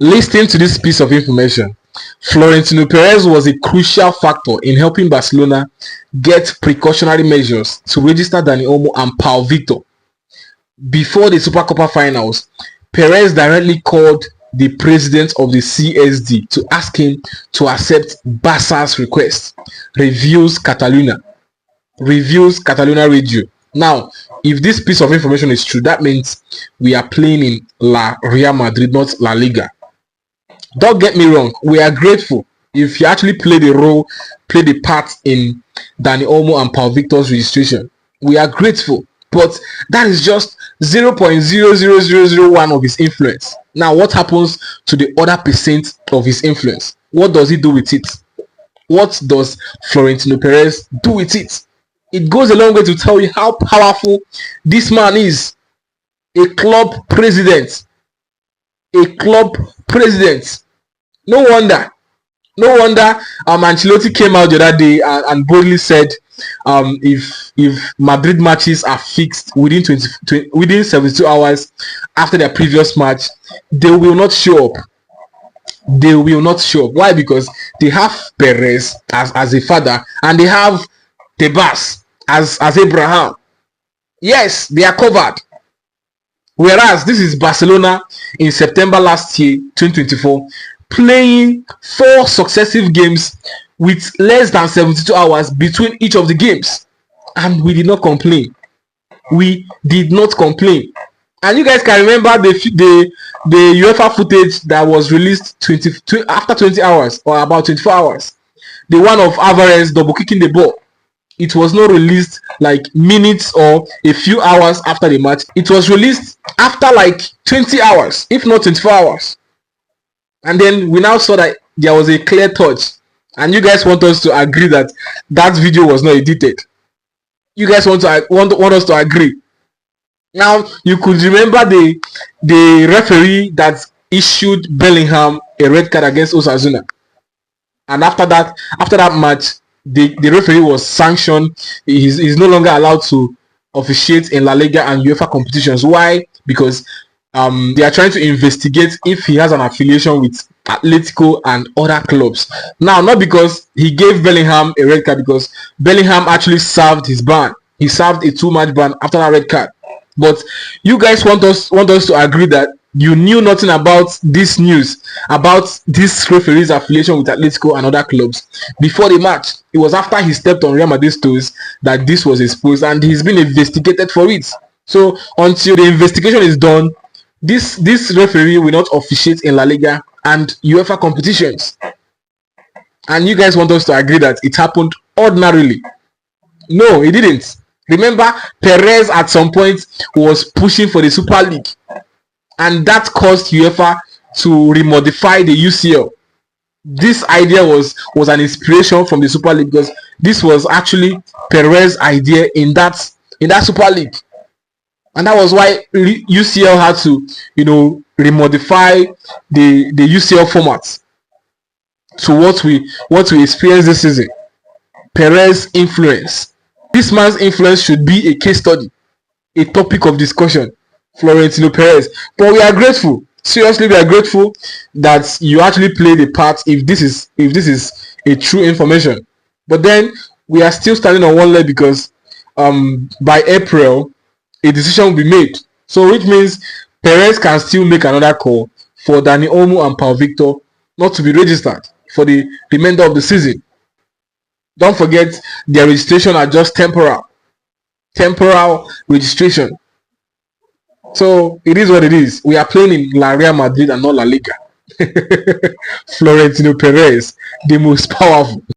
Listen to this piece of information. Florentino Perez was a crucial factor in helping Barcelona get precautionary measures to register Dani Olmo and Pau Victor. Before the Supercopa finals, Perez directly called the president of the CSD to ask him to accept Barca's request, reviews Catalunya Radio. Now, if this piece of information is true, that means we are playing in La Real Madrid, not La Liga. Don't get me wrong, we are grateful if you actually play the part in Dani Olmo and Pau Victor's registration. We are grateful, but that is just 0.00001 of his influence. Now, what happens to the other percent of his influence? What does he do with it? What does Florentino Perez do with it? It goes a long way to tell you how powerful this man is. A club president. No wonder Ancelotti came out the other day and boldly said, if Madrid matches are fixed within 72 hours after their previous match, they will not show up. Why? Because they have Perez as a father, and they have Tebas as Abraham. Yes, they are covered. Whereas this is Barcelona in September last year, 2024, playing 4 successive games with less than 72 hours between each of the games, and we did not complain. And you guys can remember the UEFA footage that was released after 20 hours or about 24 hours. The one of Alvarez double kicking the ball. It was not released like minutes or a few hours after the match. It was released after like 20 hours, if not 24 hours. And then we now saw that there was a clear touch. And you guys want us to agree that video was not edited. You guys want us to agree. Now, you could remember the referee that issued Bellingham a red card against Osasuna. And after that match, the referee was sanctioned. He's no longer allowed to officiate in La Liga and UEFA competitions. Why? Because they are trying to investigate if he has an affiliation with Atletico and other clubs. Now, not because he gave Bellingham a red card, because Bellingham actually served his ban. He served a 2-match ban after that red card. But you guys want us to agree that you knew nothing about this news, about this referee's affiliation with Atletico and other clubs before the match. It was after he stepped on Real Madrid's toes that this was exposed, and he's been investigated for it. So until the investigation is done, this referee will not officiate in La Liga and UEFA competitions. And you guys want us to agree that it happened ordinarily. No, it didn't. Remember, Perez at some point was pushing for the Super League, and that caused UEFA to remodify the UCL. This idea was an inspiration from the Super League, because this was actually Perez's idea in that Super League. And that was why UCL had to, remodify the UCL format to what we experienced this season. Perez's influence. This man's influence should be a case study, a topic of discussion. Florentino Perez. But we are grateful. Seriously, we are grateful that you actually played a part if this is a true information. But then we are still standing on one leg, because by April a decision will be made. So which means Perez can still make another call for Dani Olmo and Pau Victor not to be registered for the remainder of the season. Don't forget, their registration are just temporal registration. So it is what it is. We are playing in La Real Madrid and not La Liga. Florentino Perez, the most powerful.